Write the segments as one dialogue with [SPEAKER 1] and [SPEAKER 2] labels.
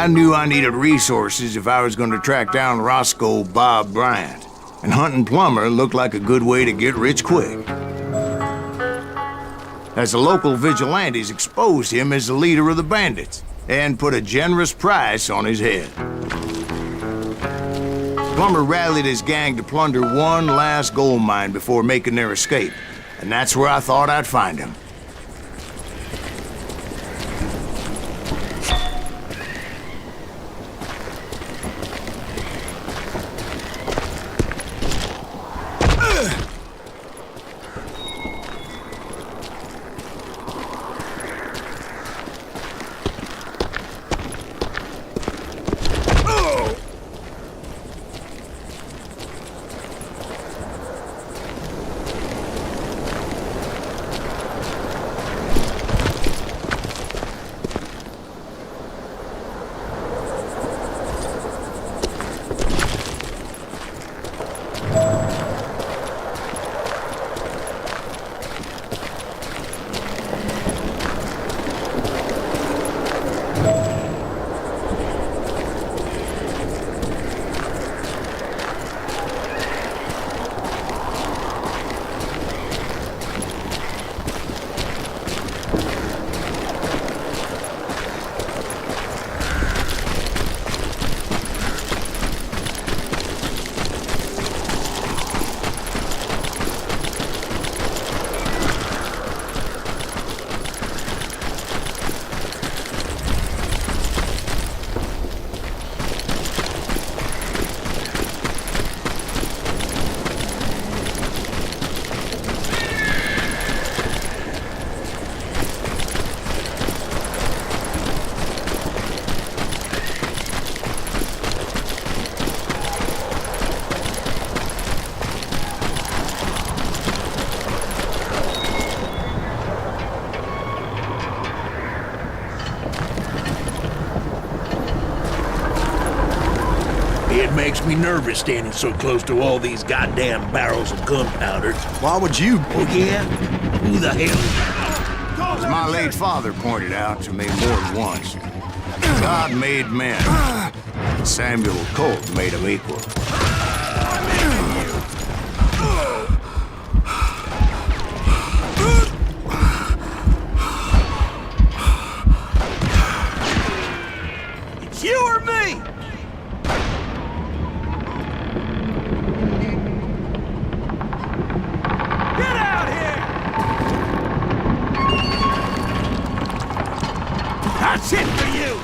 [SPEAKER 1] I knew I needed resources if I was going to track down Roscoe Bob Bryant, and hunting Plummer looked like a good way to get rich quick. As the local vigilantes exposed him as the leader of the bandits, and put a generous price on his head. Plummer rallied his gang to plunder one last gold mine before making their escape, and that's where I thought I'd find him.
[SPEAKER 2] It makes me nervous standing so close to all these goddamn barrels of gunpowder.
[SPEAKER 3] Why would you?
[SPEAKER 2] Oh, yeah? Who the hell?
[SPEAKER 1] As my late father pointed out to me more than once, God made men, and Samuel Colt made them equal.
[SPEAKER 2] It's you or me? Get out here! That's it for you!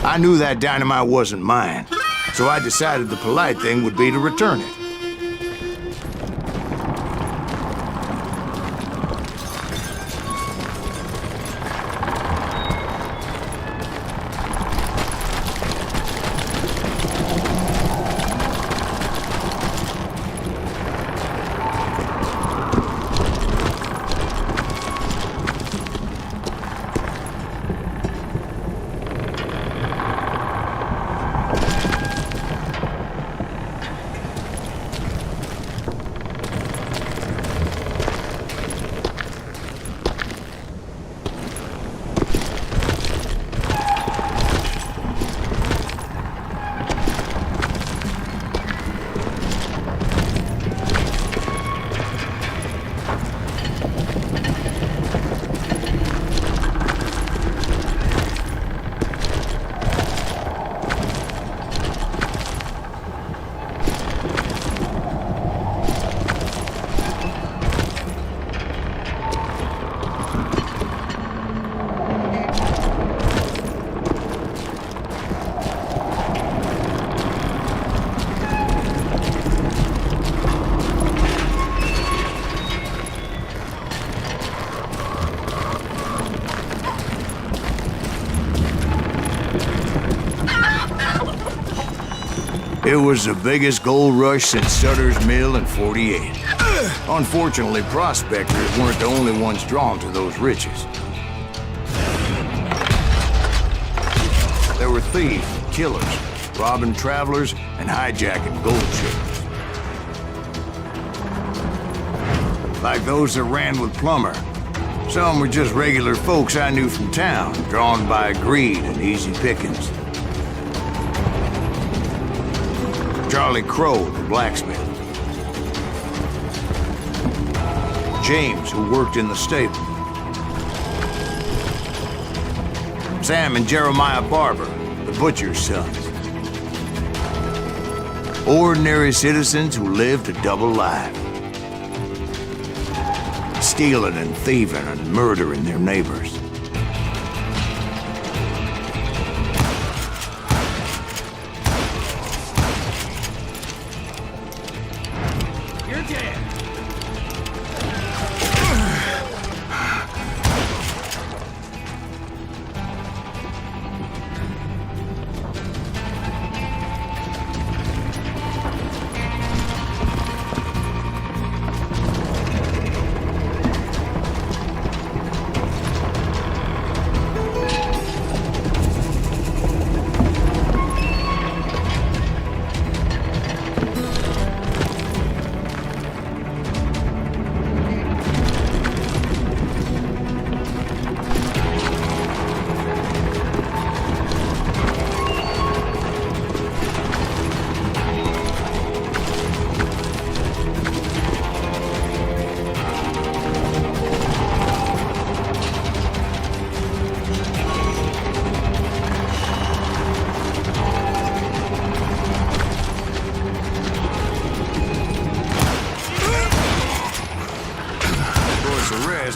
[SPEAKER 1] I knew that dynamite wasn't mine, so I decided the polite thing would be to return it. It was the biggest gold rush since Sutter's Mill in '48. Unfortunately, prospectors weren't the only ones drawn to those riches. There were thieves and killers, robbing travelers and hijacking gold shippers. Like those that ran with Plummer. Some were just regular folks I knew from town, drawn by greed and easy pickings. Charlie Crow, the blacksmith. James, who worked in the stable. Sam and Jeremiah Barber, the butcher's sons. Ordinary citizens who lived a double life. Stealing and thieving and murdering their neighbors.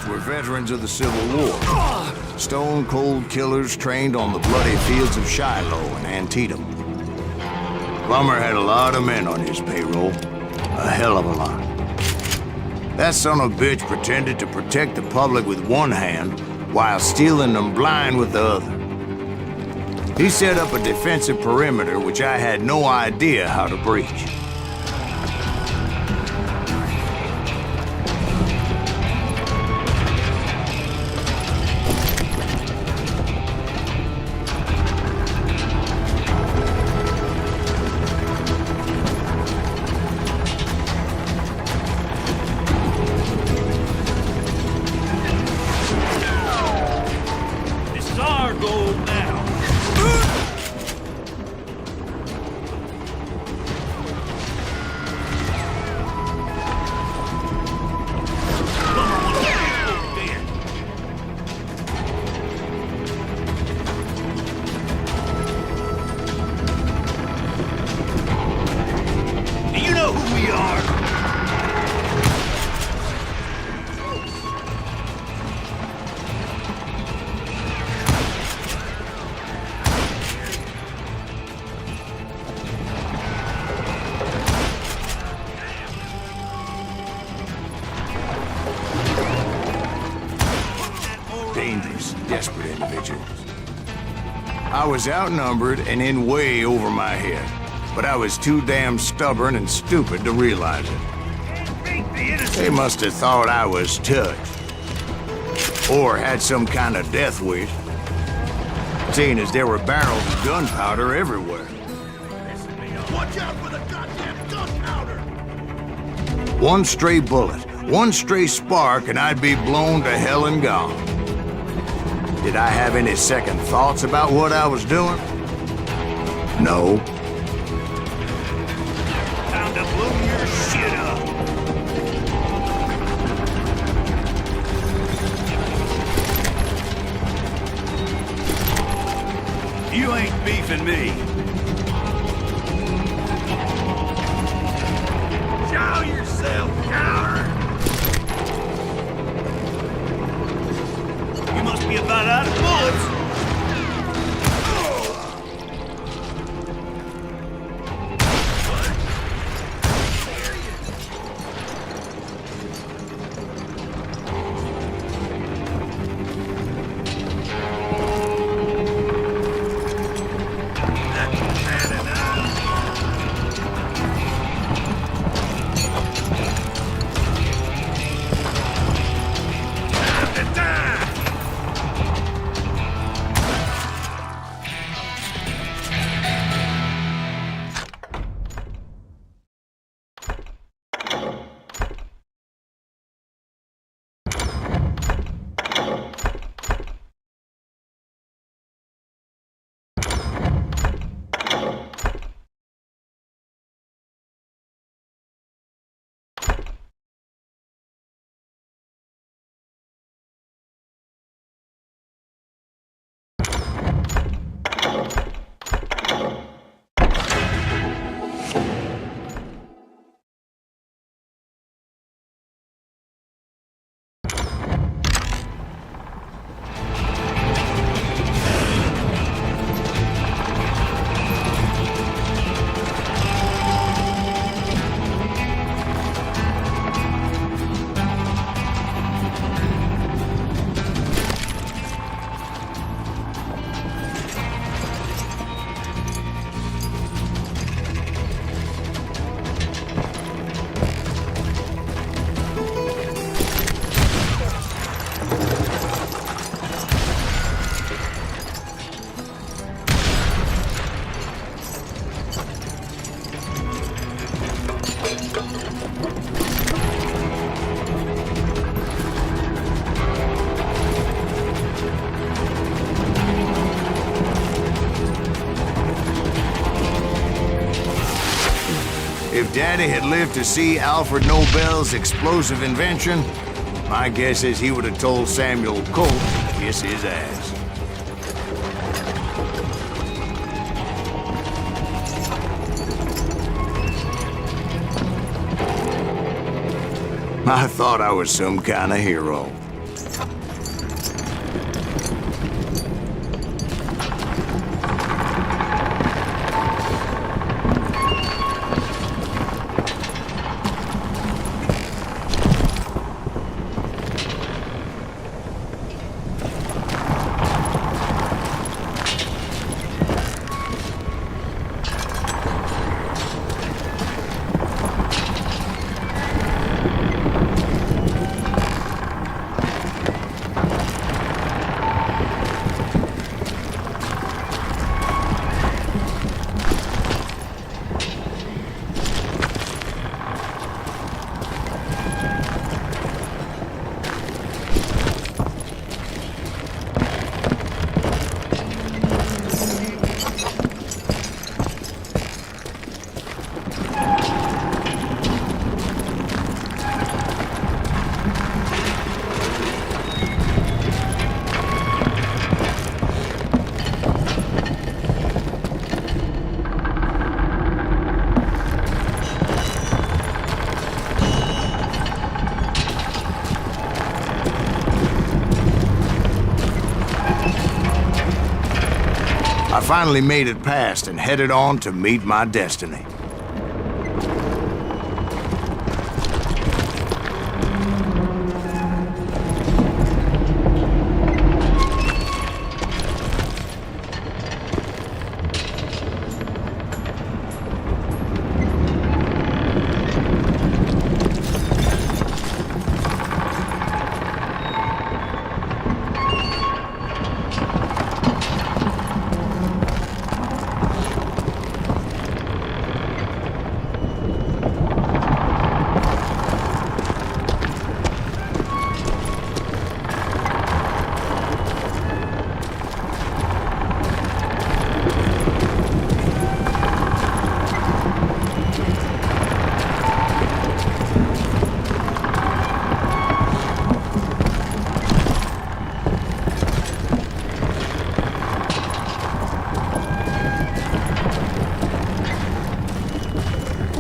[SPEAKER 1] Were veterans of the Civil War. Stone-cold killers trained on the bloody fields of Shiloh and Antietam. Plummer had a lot of men on his payroll. A hell of a lot. That son of a bitch pretended to protect the public with one hand while stealing them blind with the other. He set up a defensive perimeter which I had no idea how to breach. desperate individuals. I was outnumbered and in way over my head, but I was too damn stubborn and stupid to realize it. They must have thought I was touched. Or had some kind of death wish, seeing as there were barrels of gunpowder everywhere.
[SPEAKER 2] Watch out for the goddamn gunpowder!
[SPEAKER 1] One stray bullet, one stray spark, and I'd be blown to hell and gone. Did I have any second thoughts about what I was doing? No.
[SPEAKER 2] Time to blow your shit up! You ain't beefing me. Show yourself, coward! You must be about out of bullets.
[SPEAKER 1] If Daddy had lived to see Alfred Nobel's explosive invention, my guess is he would have told Samuel Colt to kiss his ass. I thought I was some kind of hero. I finally made it past and headed on to meet my destiny.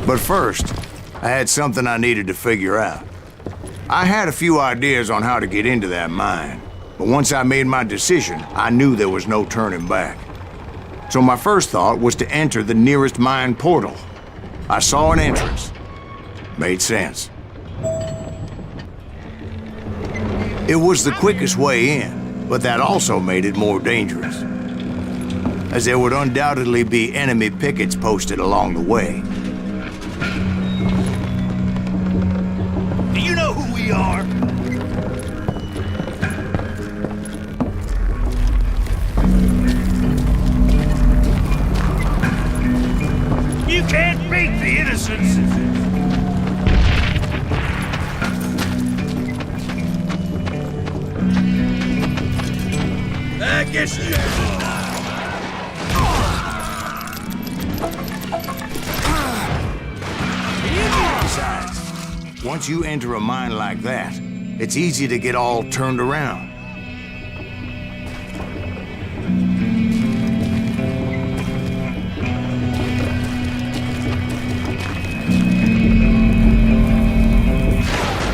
[SPEAKER 1] But first, I had something I needed to figure out. I had a few ideas on how to get into that mine, but once I made my decision, I knew there was no turning back. So my first thought was to enter the nearest mine portal. I saw an entrance. Made sense. It was the quickest way in, but that also made it more dangerous, as there would undoubtedly be enemy pickets posted along the way.
[SPEAKER 2] Do you know who we are? You can't beat the innocents. I guess you...
[SPEAKER 1] Besides, once you enter a mine like that, it's easy to get all turned around.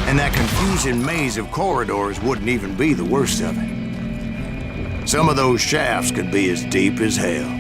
[SPEAKER 1] And that confusing maze of corridors wouldn't even be the worst of it. Some of those shafts could be as deep as hell.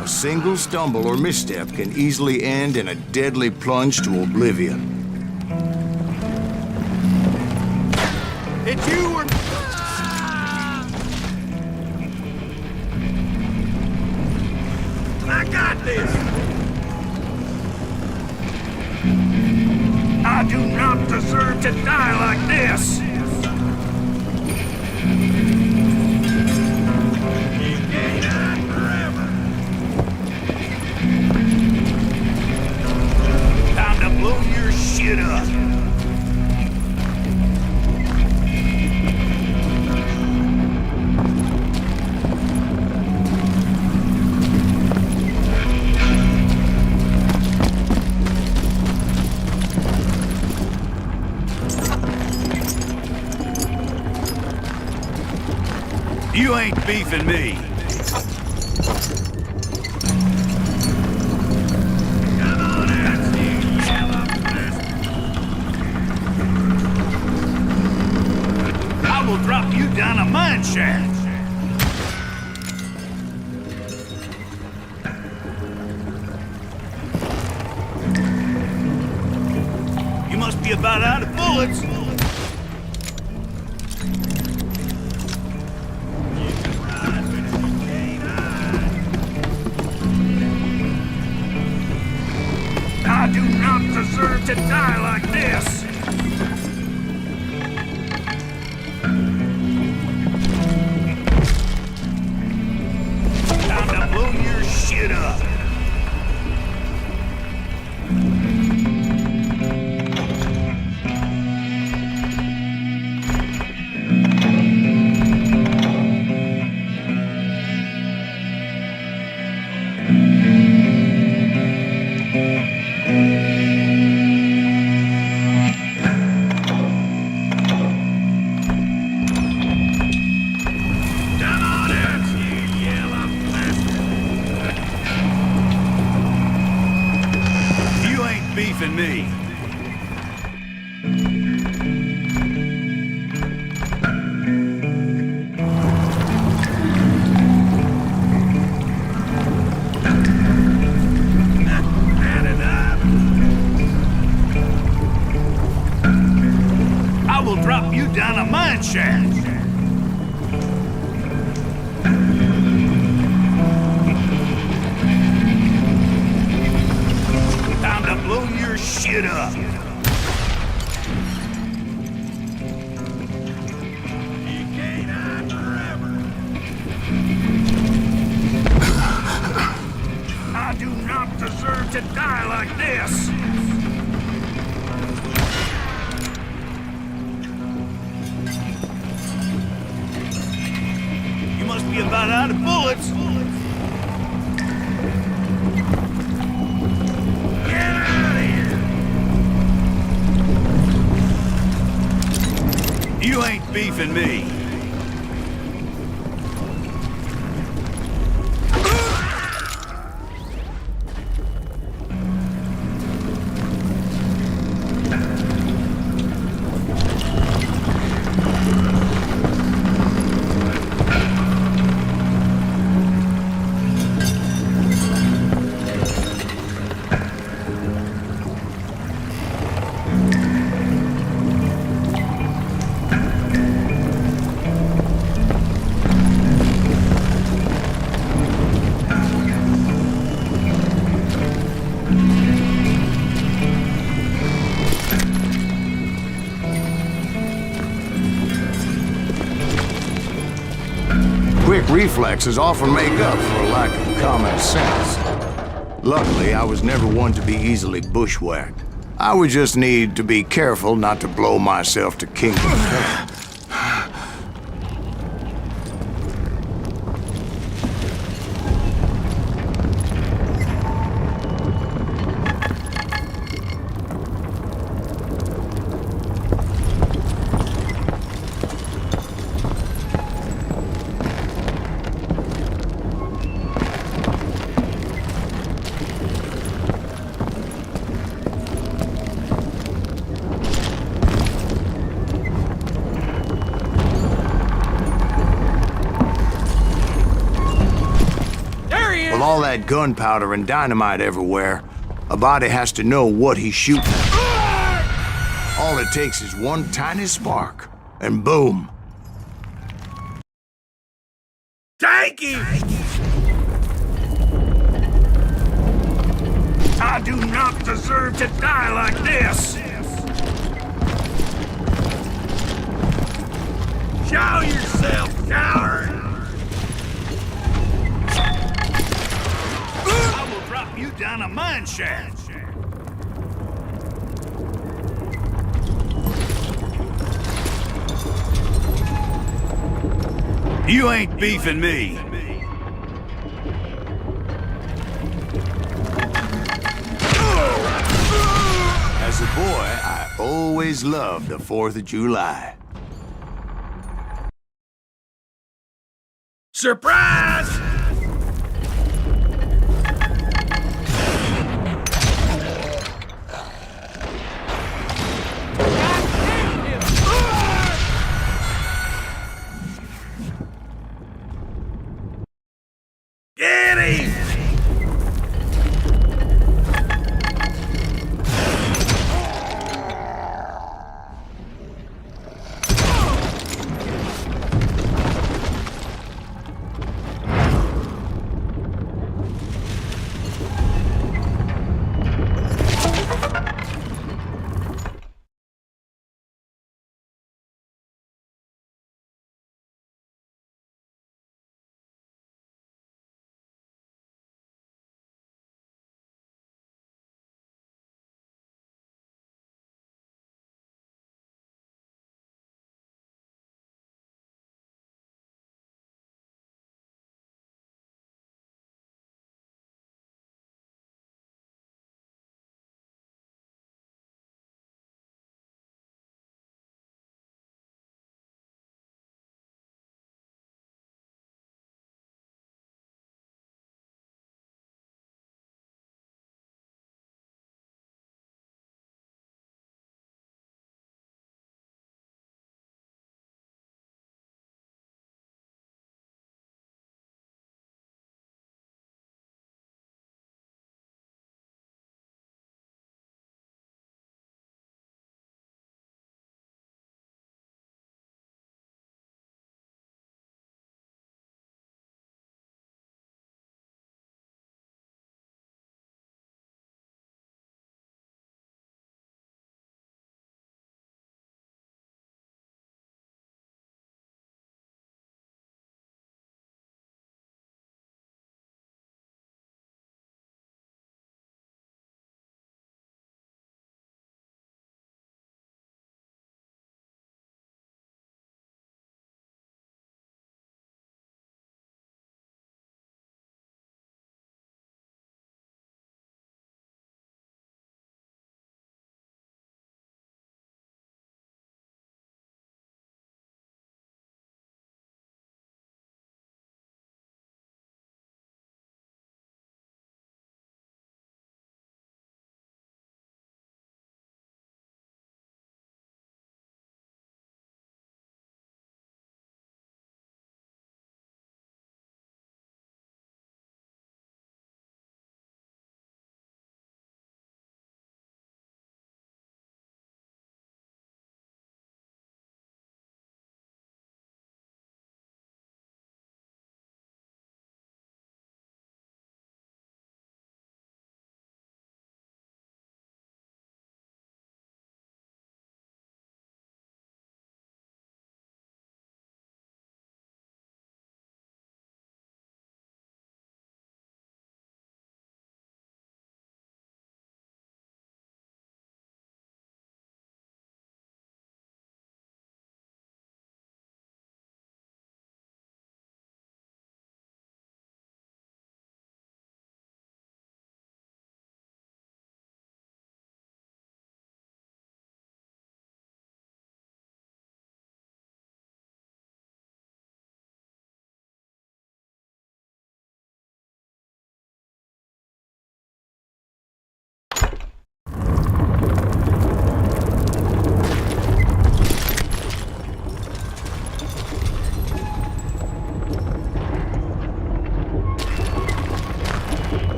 [SPEAKER 1] A single stumble or misstep can easily end in a deadly plunge to oblivion.
[SPEAKER 2] It's you or... I got this! I do not deserve to die like this! Blow your shit up. You ain't beefing me. Will drop you down a mine shaft. You must be about out of bullets. I do not deserve to die like this. Blow your shit up. Beefing me. I will drop you down a mine shaft. Blow your shit up. You can't hide forever. I do not deserve to die like this.
[SPEAKER 3] be about out of bullets. Get out of here! You ain't beefing me.
[SPEAKER 1] Quick reflexes often make up for a lack of common sense. Luckily, I was never one to be easily bushwhacked. I would just need to be careful not to blow myself to kingdom come. With all that gunpowder and dynamite everywhere, a body has to know what he's shooting at. All it takes is one tiny spark, and boom.
[SPEAKER 3] Take him! I do not deserve to die like this! Show yourself, coward! I will drop you down a mine shaft. You ain't beefing me.
[SPEAKER 1] As a boy, I always loved the 4th of July.
[SPEAKER 3] Surprise! Get him!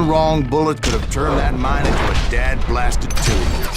[SPEAKER 1] One wrong bullet could have turned that mine into a dad-blasted tomb.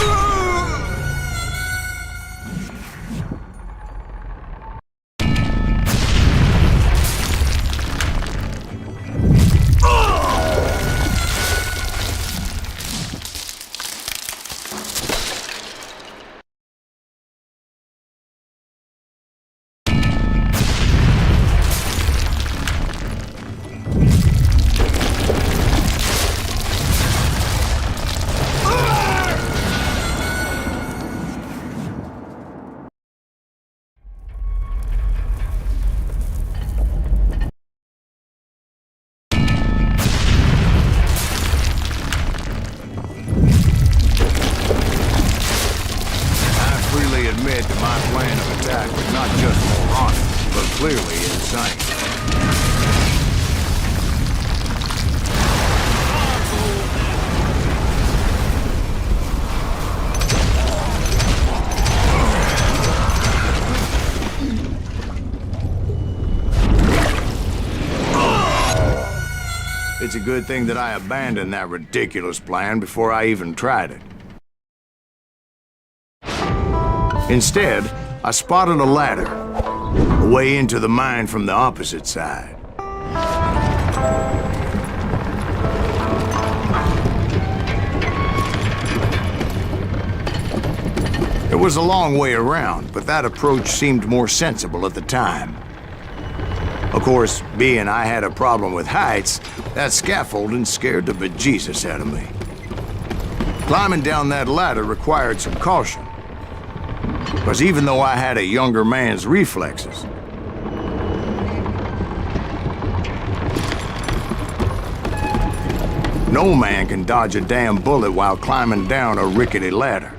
[SPEAKER 1] Admit that my plan of attack was not just moronic, but clearly insane. It's a good thing that I abandoned that ridiculous plan before I even tried it. Instead, I spotted a ladder, a way into the mine from the opposite side. It was a long way around, but that approach seemed more sensible at the time. Of course, being I had a problem with heights, that scaffolding scared the bejesus out of me. Climbing down that ladder required some caution. Because even though I had a younger man's reflexes, no man can dodge a damn bullet while climbing down a rickety ladder.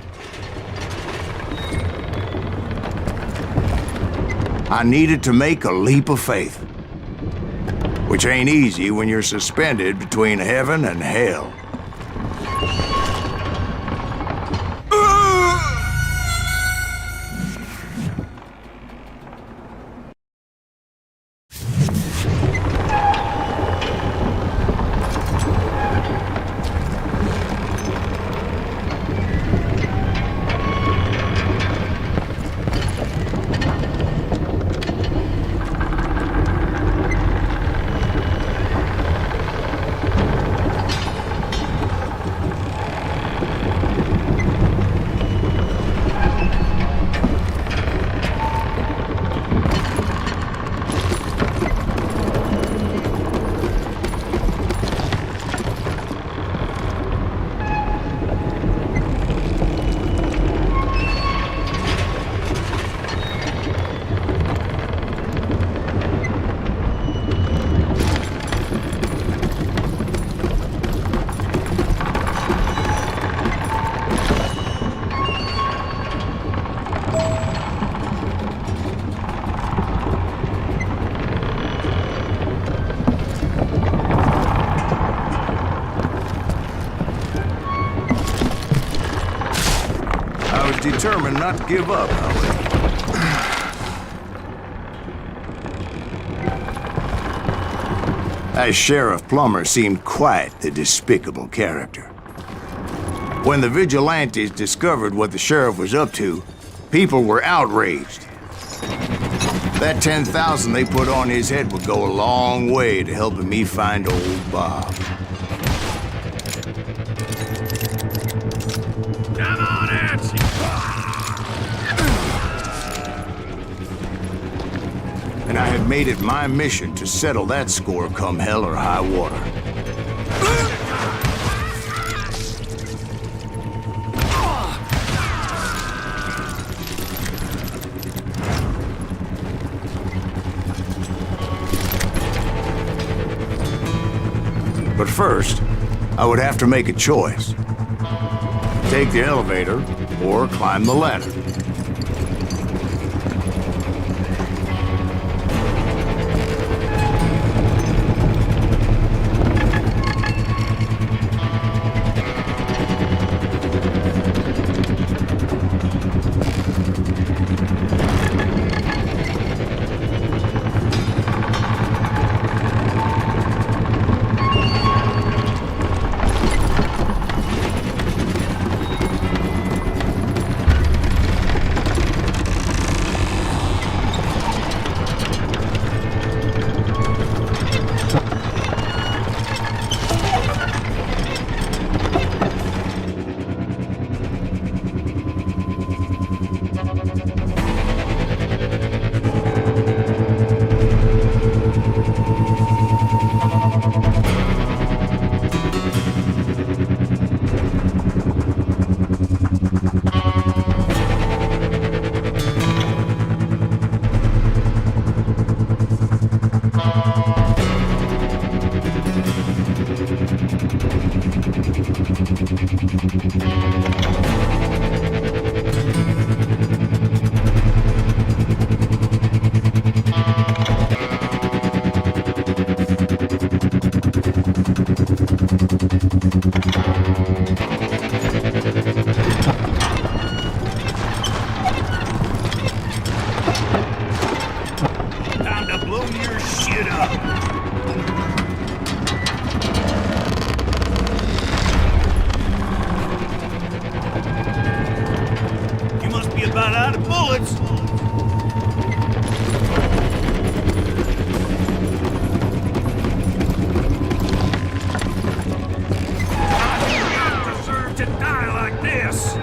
[SPEAKER 1] I needed to make a leap of faith, which ain't easy when you're suspended between heaven and hell. Determined not to give up, however. That Sheriff Plummer seemed quite the despicable character. When the vigilantes discovered what the sheriff was up to, people were outraged. That 10,000 they put on his head would go a long way to helping me find old Bob.
[SPEAKER 3] Come on, Nancy!
[SPEAKER 1] And I had made it my mission to settle that score come hell or high water. But first, I would have to make a choice. Take the elevator or climb the ladder.
[SPEAKER 3] Time to blow your shit up. You must be about out of bullets. You don't deserve to die like this.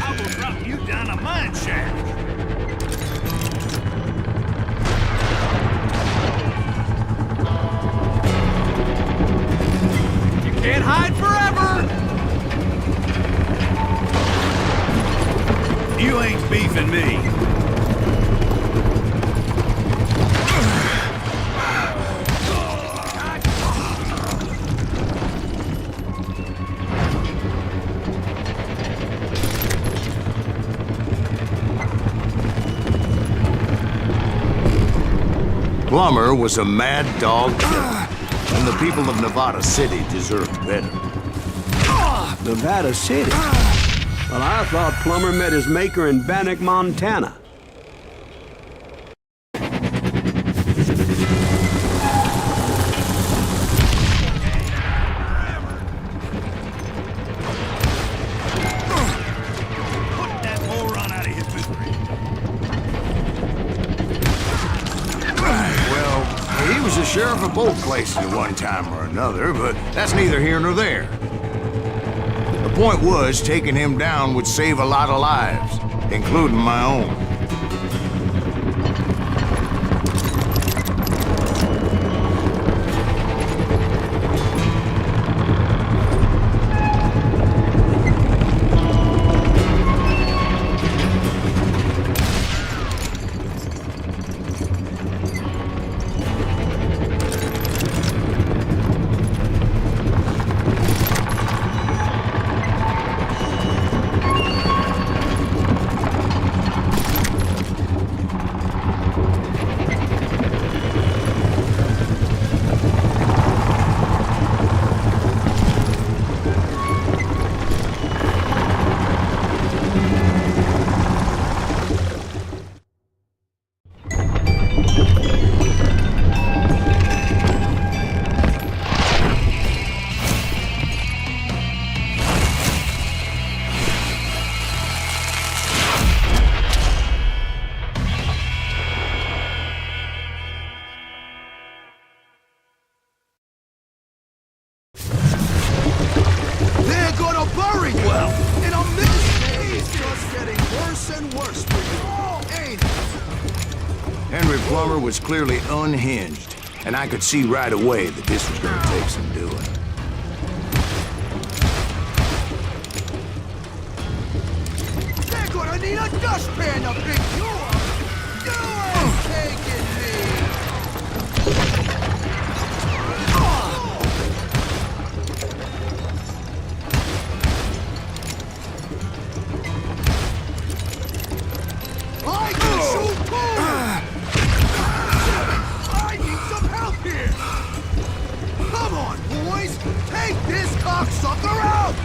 [SPEAKER 3] I will drop you down a mine shaft.
[SPEAKER 4] Can't hide forever!
[SPEAKER 3] You ain't beefing me.
[SPEAKER 1] Plummer was a mad dog killer, and the people of Nevada City deserved better.
[SPEAKER 4] Nevada City? Well, I thought Plummer met his maker in Bannock, Montana.
[SPEAKER 3] Put that moron out of his misery.
[SPEAKER 1] Well, he was the sheriff of both places at one time or another, but that's neither here nor there. The point was, taking him down would save a lot of lives, including my own.
[SPEAKER 5] They're gonna bury you! Well, in a minute! It's just getting worse and worse for you, ain't it?
[SPEAKER 1] Henry Plummer was clearly unhinged, and I could see right away that this was gonna take some doing.
[SPEAKER 5] They're gonna need a dustpan to pick you up! You ain't taking me! I can shoot too! I need some help here! Come on, boys! Take this cocksucker out!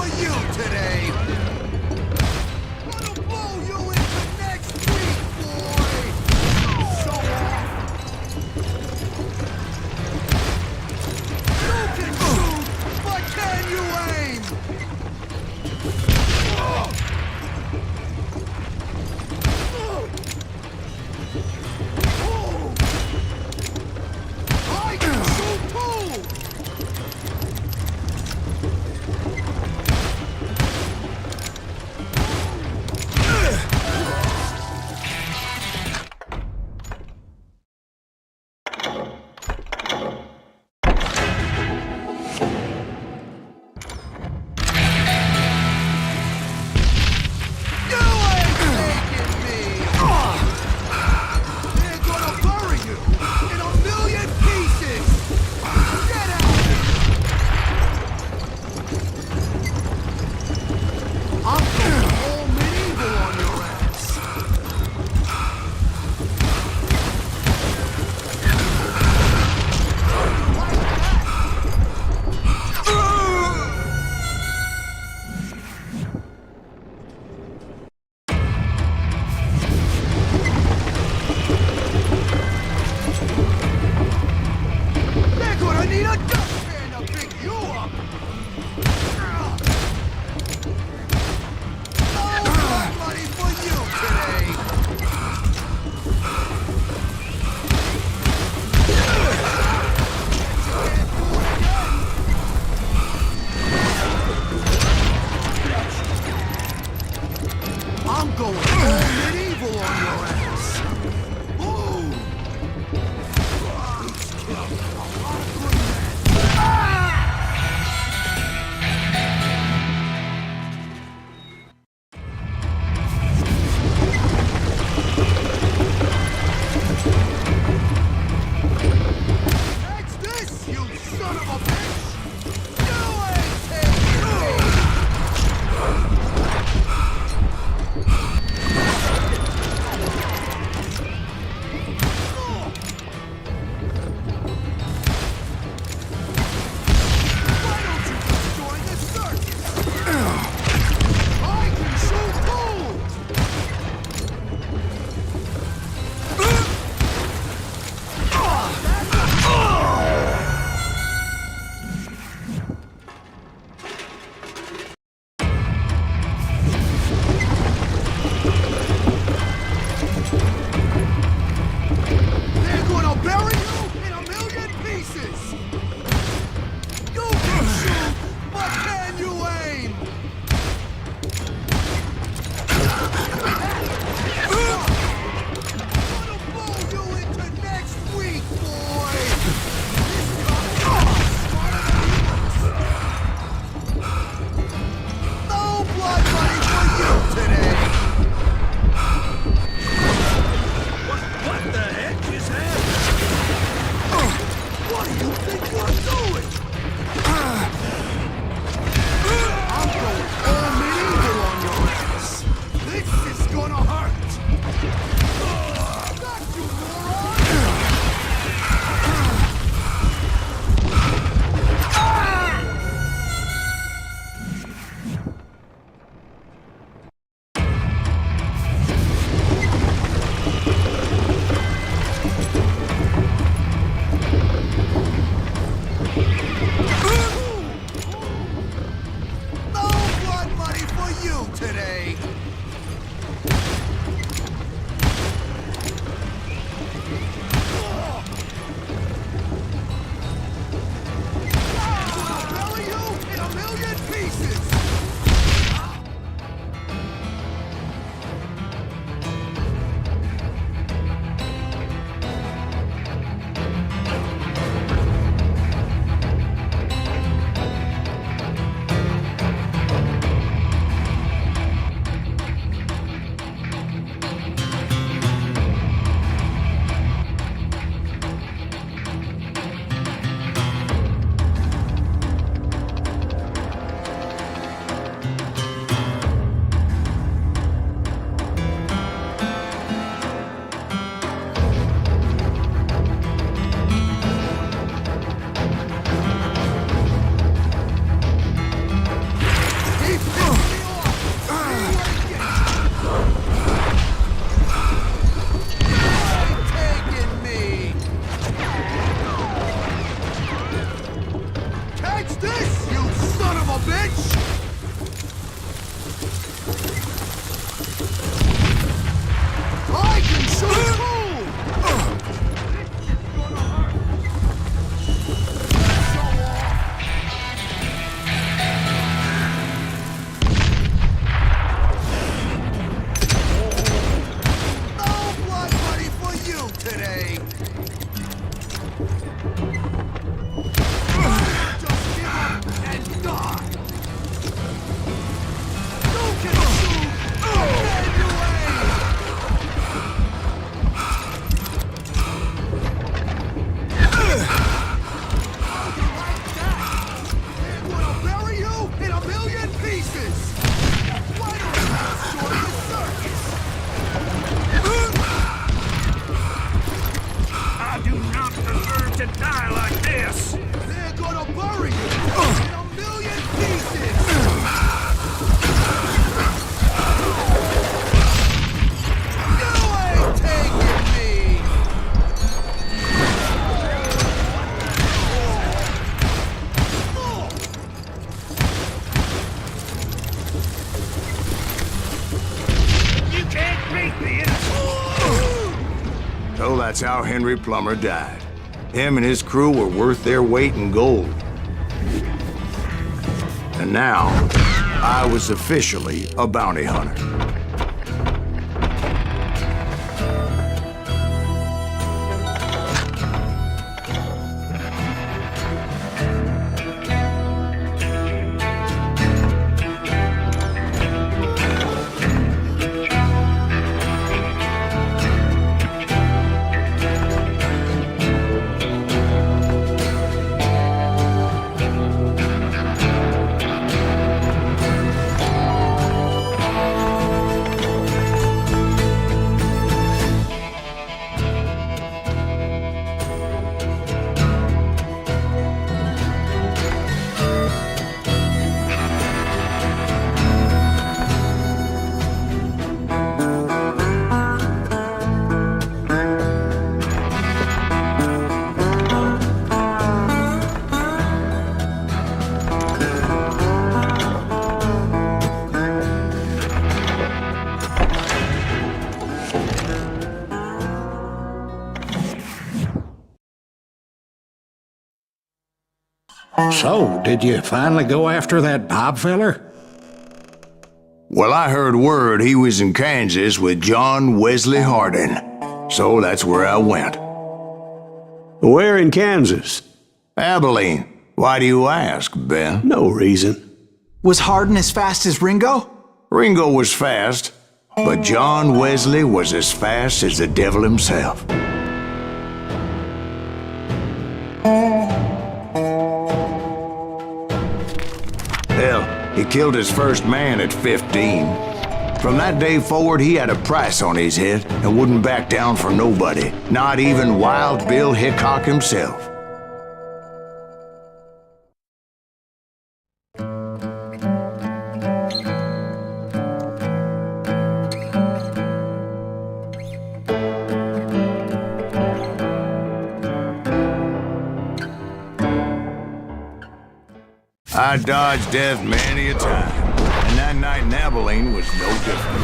[SPEAKER 5] for you today! Gonna blow you into next week, boy! Show off! You can shoot, but can you aim? I can shoot too! You ain't taking me! They're gonna bury you in a million pieces! Get out! I'm going all medieval on your ass! They're gonna need a dustpan to pick you up! Oh, money for you today! I'm going all medieval on your ass! Ooh! That's this, you son of a bitch! You ain't taking me! Why don't you just join the circus? I can shoot gold! They're gonna bury you in a million pieces! You can shoot, but can you aim? Gonna blow you into next week, boy! This guy's smarter than he looks. No blood money for you today!
[SPEAKER 2] What the heck is happening?
[SPEAKER 5] What do you think you're doing? I'm going all medieval on your ass. This is gonna hurt. Not you, moron! No blood money for you today! I'll belly you in a million pieces!
[SPEAKER 1] So that's how Henry Plummer died. Him and his crew were worth their weight in gold. And now, I was officially a bounty hunter.
[SPEAKER 6] So, did you finally go after that Bob feller?
[SPEAKER 1] Well, I heard word he was in Kansas with John Wesley Hardin. So that's where I went.
[SPEAKER 4] Where in Kansas?
[SPEAKER 1] Abilene. Why do you ask, Ben?
[SPEAKER 4] No reason.
[SPEAKER 5] Was Hardin as fast as Ringo?
[SPEAKER 1] Ringo was fast, but John Wesley was as fast as the devil himself. Hell, he killed his first man at 15. From that day forward, he had a price on his head and wouldn't back down for nobody, not even Wild Bill Hickok himself. I dodged death many a time, and that night in Abilene was no different.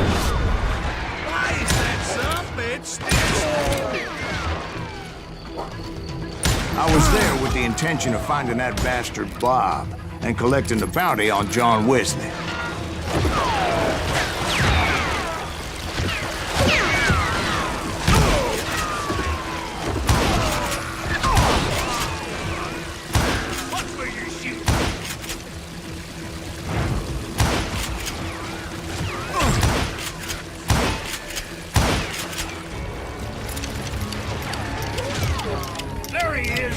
[SPEAKER 3] Why is that suspect still?
[SPEAKER 1] I was there with the intention of finding that bastard Bob and collecting the bounty on John Wesley.
[SPEAKER 3] There he is!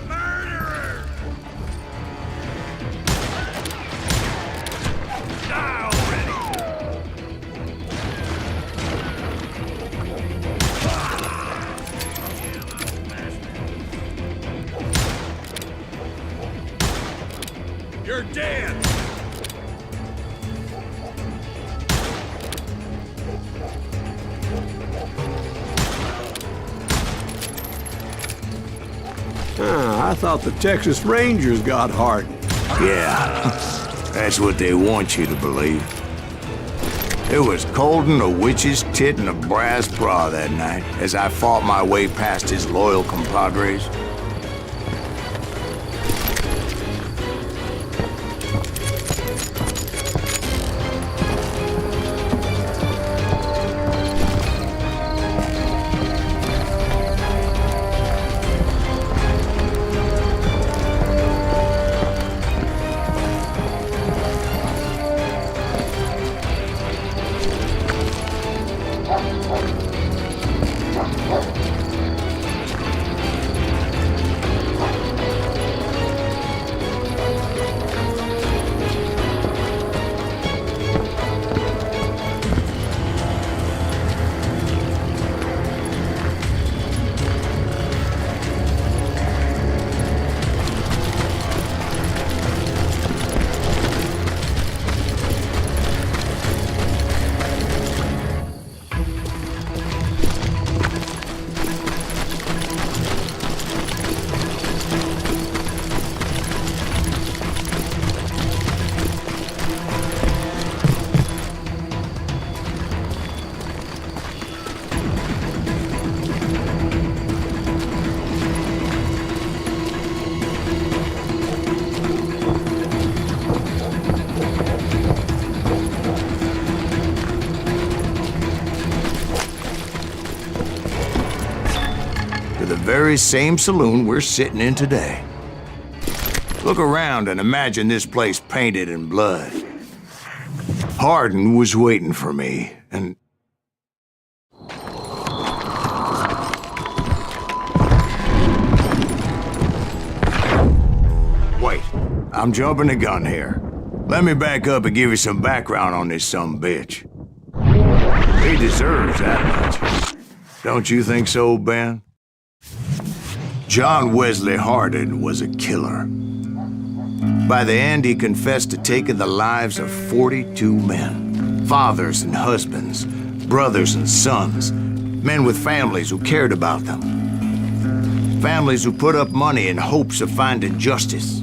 [SPEAKER 3] Murderer! Die already! You're dead!
[SPEAKER 4] I thought the Texas Rangers got Hardin.
[SPEAKER 1] Yeah, that's what they want you to believe. It was cold in a witch's tit and a brass bra that night as I fought my way past his loyal compadres. to the very same saloon we're sitting in today. Look around and imagine this place painted in blood. Hardin was waiting for me, and... Wait, I'm jumping the gun here. Let me back up and give you some background on this sumbitch. He deserves that much. Don't you think so, Ben? John Wesley Hardin was a killer. By the end, he confessed to taking the lives of 42 men. Fathers and husbands, brothers and sons, men with families who cared about them. Families who put up money in hopes of finding justice.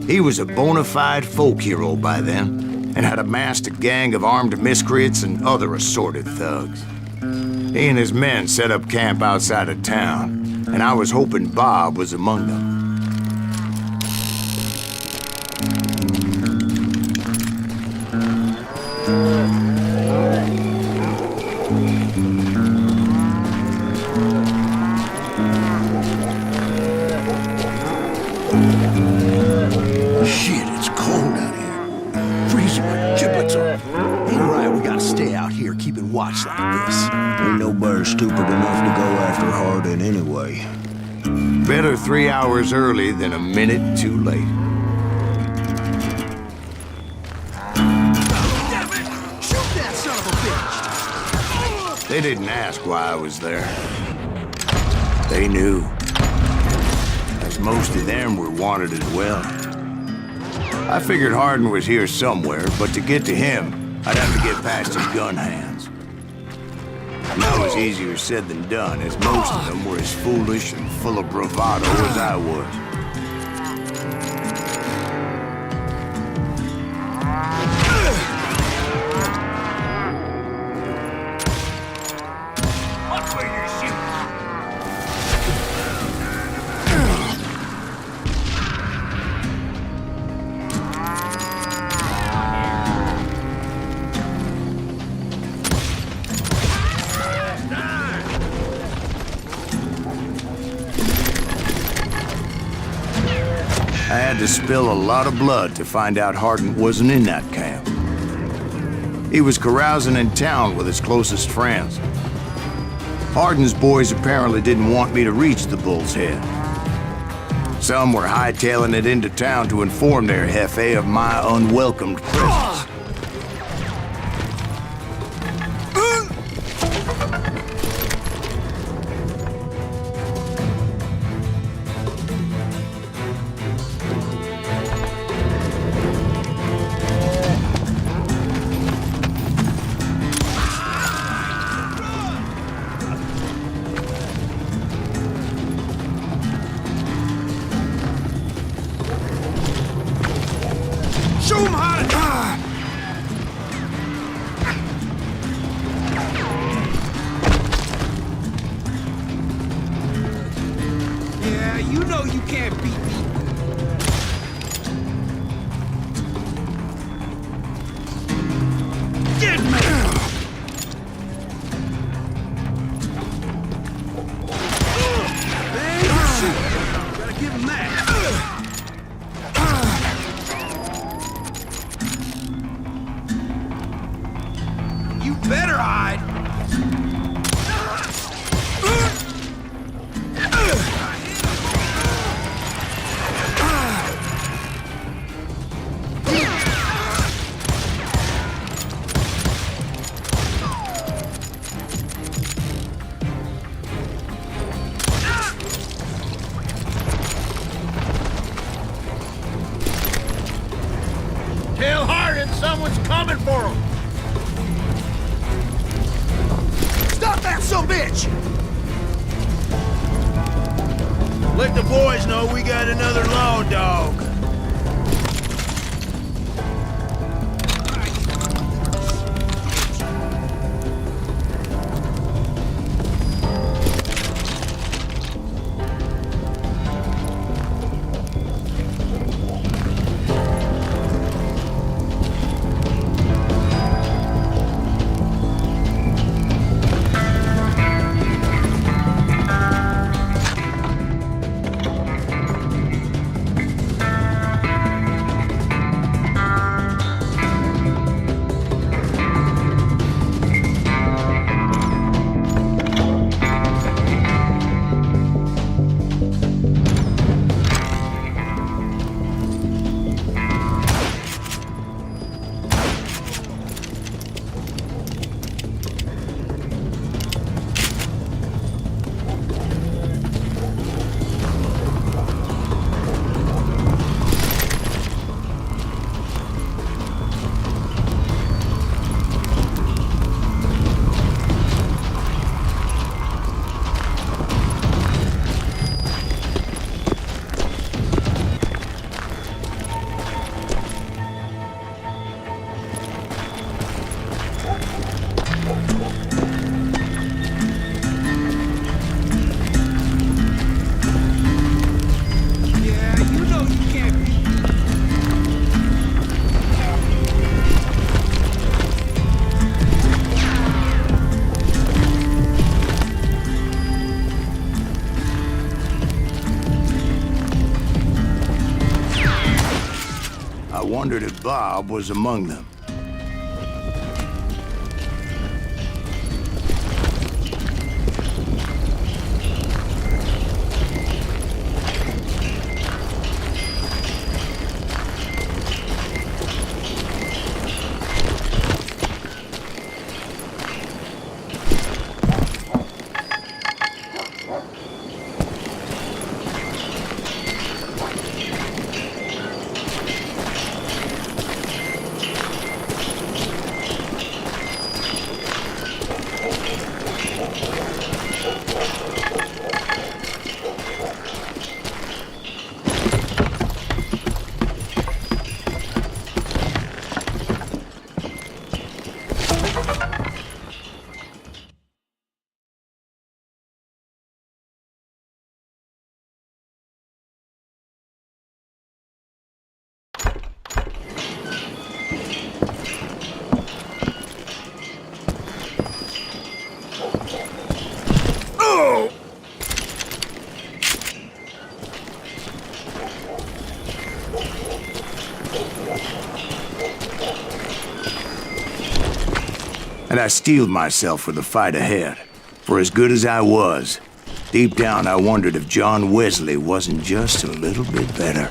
[SPEAKER 1] He was a bona fide folk hero by then, and had amassed a gang of armed miscreants and other assorted thugs. He and his men set up camp outside of town, and I was hoping Bob was among them.
[SPEAKER 2] Shit, it's cold out here. Freezing my giblets off.
[SPEAKER 5] Ain't right, we gotta stay out here keeping watch like this.
[SPEAKER 7] Ain't nobody stupid enough to go after Hardin anyway.
[SPEAKER 1] Better 3 hours early than a minute too late.
[SPEAKER 5] Shoot that son of a bitch!
[SPEAKER 1] They didn't ask why I was there. They knew. As most of them were wanted as well. I figured Hardin was here somewhere, but to get to him, I'd have to get past his gun hands. And that was easier said than done, as most of them were as foolish and full of bravado as I was.
[SPEAKER 3] Watch where you're shooting.
[SPEAKER 1] I had to spill a lot of blood to find out Hardin wasn't in that camp. He was carousing in town with his closest friends. Hardin's boys apparently didn't want me to reach the Bull's Head. Some were hightailing it into town to inform their jefe of my unwelcomed presence.
[SPEAKER 5] Shoot him hard! Yeah, you know you can't beat me. Get me! Man, you shoot. Gotta give him that. You better hide!
[SPEAKER 2] Tell Hardin someone's coming for him.
[SPEAKER 5] Stop that sumbitch!
[SPEAKER 2] Let the boys know we got another law dog.
[SPEAKER 1] wondered if Bob was among them. And I steeled myself for the fight ahead. For as good as I was, deep down I wondered if John Wesley wasn't just a little bit better.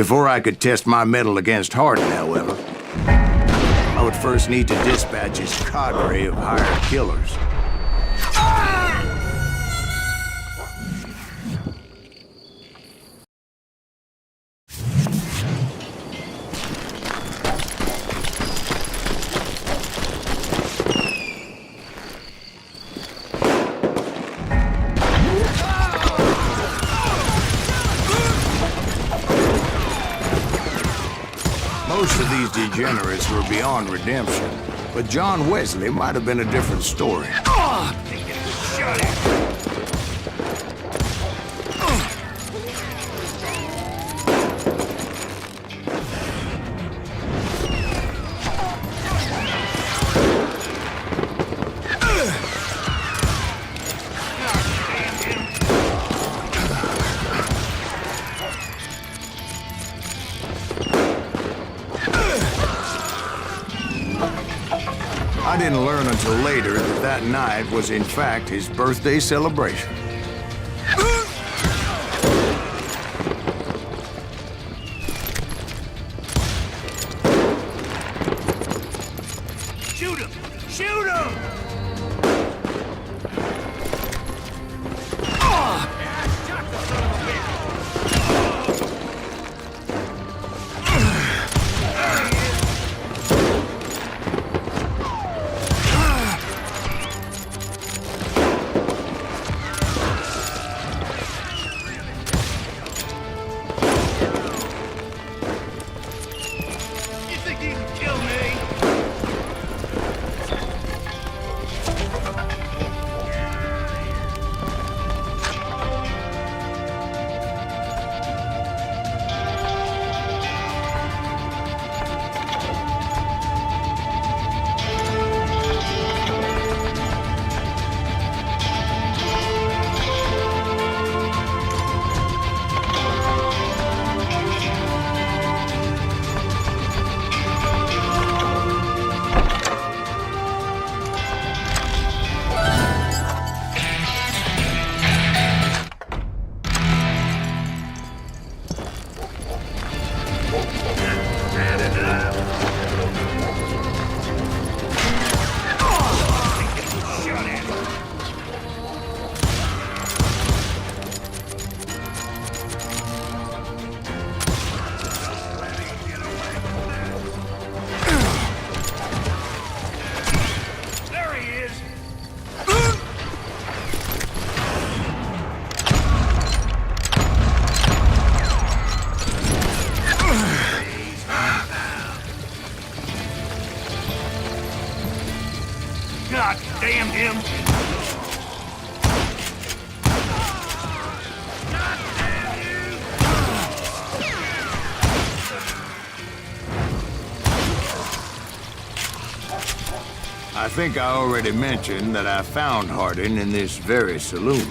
[SPEAKER 1] Before I could test my mettle against Hardin, however, I would first need to dispatch his cadre of hired killers. Most of these degenerates were beyond redemption, but John Wesley might have been a different story.
[SPEAKER 3] Shut it!
[SPEAKER 1] I didn't learn until later that that night was in fact his birthday celebration.
[SPEAKER 3] Shoot him! Shoot him! God damn him!
[SPEAKER 1] I think I already mentioned that I found Hardin in this very saloon.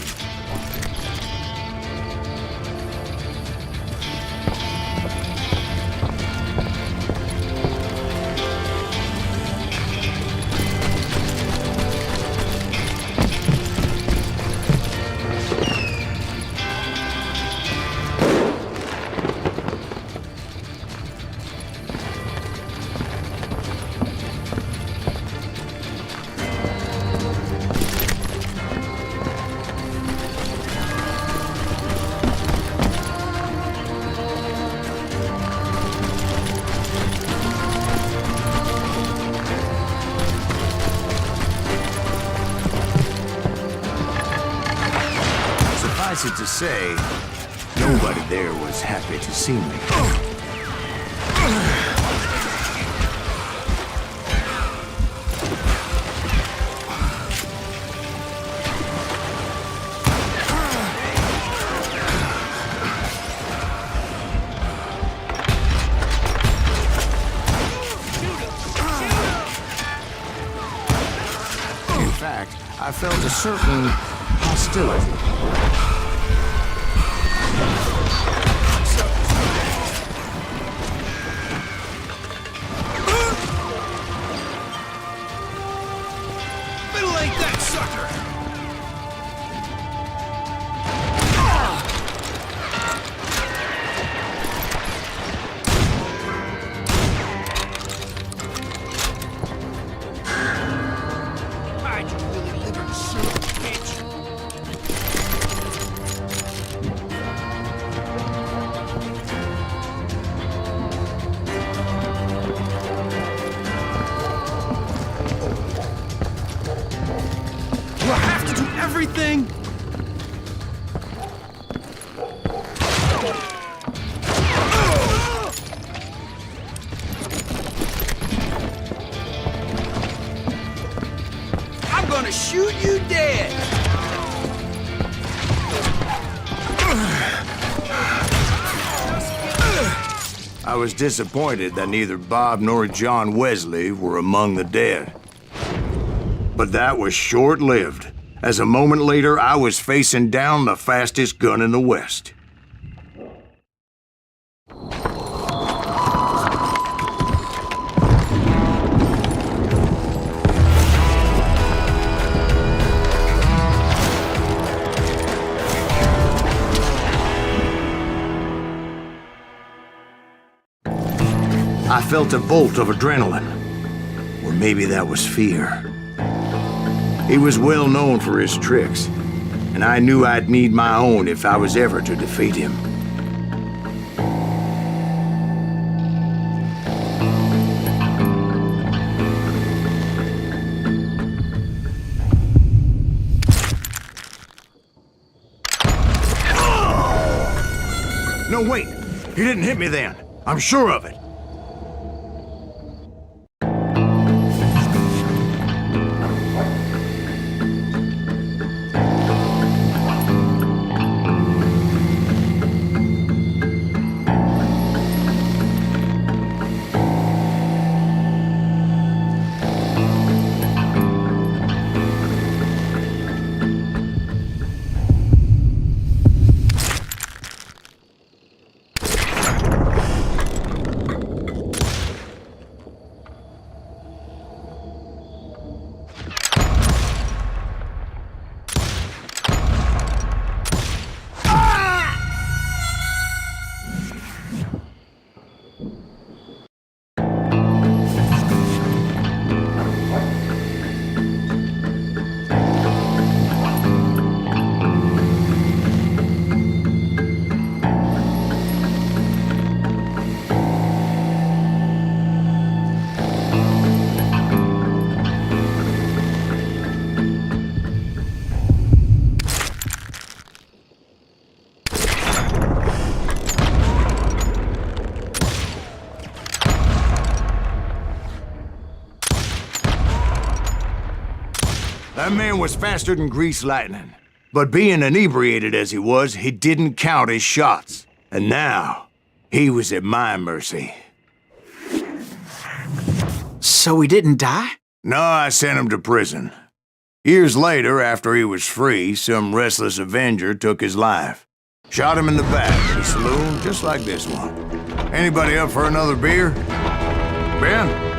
[SPEAKER 1] Suffice it to say, nobody there was happy to see me. In fact, I felt a certain hostility.
[SPEAKER 5] everything? I'm gonna shoot you dead!
[SPEAKER 1] I was disappointed that neither Bob nor John Wesley were among the dead. But that was short-lived, as a moment later I was facing down the fastest gun in the West. I felt a bolt of adrenaline, or maybe that was fear. He was well known for his tricks, and I knew I'd need my own if I was ever to defeat him. No, wait! He didn't hit me then. I'm sure of it. That man was faster than greased lightning. But being inebriated as he was, he didn't count his shots. And now, he was at my mercy.
[SPEAKER 8] So he didn't die?
[SPEAKER 1] No, I sent him to prison. Years later, after he was free, some restless Avenger took his life. Shot him in the back in a saloon just like this one. Anybody up for another beer? Ben?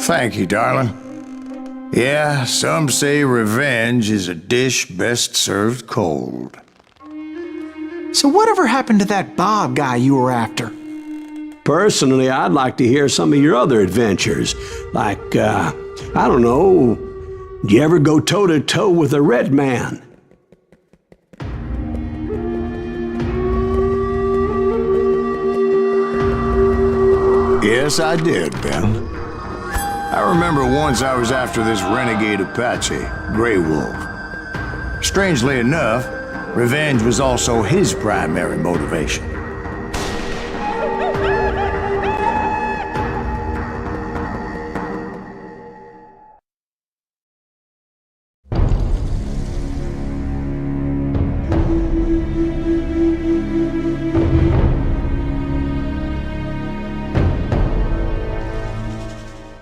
[SPEAKER 1] Thank you, darling. Yeah, some say revenge is a dish best served cold.
[SPEAKER 8] So whatever happened to that Bob guy you were after?
[SPEAKER 4] Personally, I'd like to hear some of your other adventures. Like, I don't know, did you ever go toe-to-toe with a red man?
[SPEAKER 1] Yes, I did, Ben. I remember once I was after this renegade Apache, Grey Wolf. Strangely enough, revenge was also his primary motivation.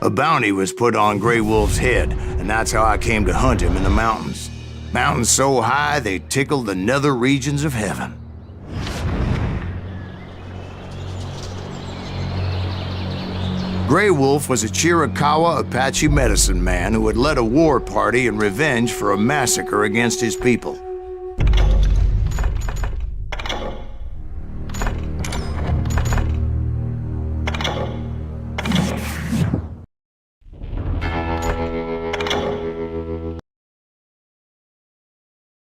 [SPEAKER 1] A bounty was put on Grey Wolf's head, and that's how I came to hunt him in the mountains. Mountains so high they tickled the nether regions of heaven. Grey Wolf was a Chiricahua Apache medicine man who had led a war party in revenge for a massacre against his people.